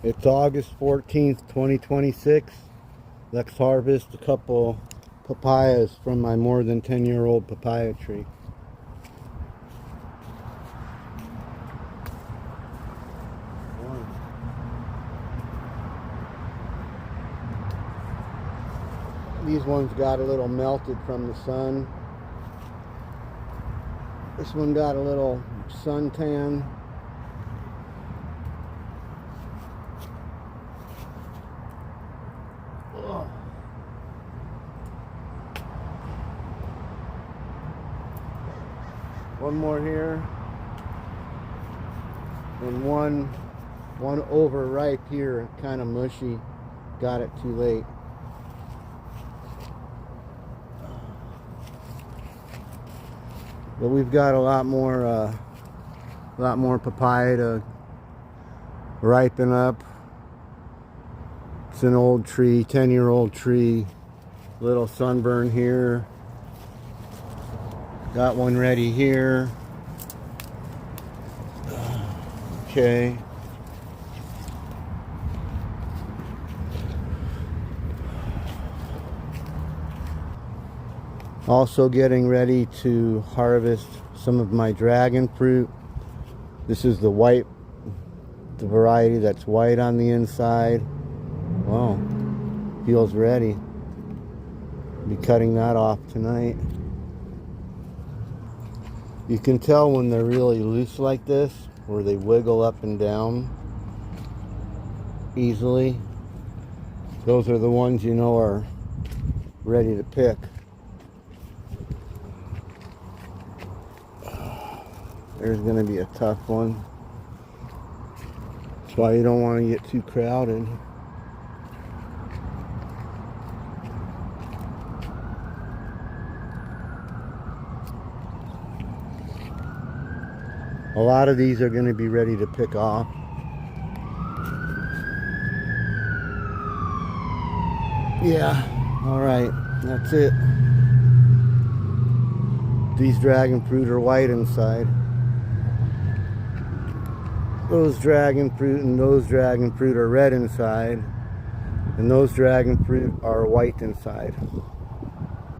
It's August 14th, 2026. Let's harvest a couple papayas from my more than 10-year-old papaya tree. These ones got a little melted from the sun. This one got a little suntan. One more here, and one overripe here, kind of mushy. Got it too late. But we've got a lot more papaya to ripen up. It's an old tree, 10-year-old tree. Little sunburn here. Got one ready here. Okay. Also getting ready to harvest some of my dragon fruit. This is the the variety that's white on the inside. Wow, feels ready. Be cutting that off tonight. You can tell when they're really loose like this, where they wiggle up and down easily. Those are the ones you know are ready to pick. There's going to be a tough one. That's why you don't want to get too crowded. A lot of these are going to be ready to pick off. Yeah, alright, that's it. These dragon fruit are white inside. Those dragon fruit and those dragon fruit are red inside. And those dragon fruit are white inside.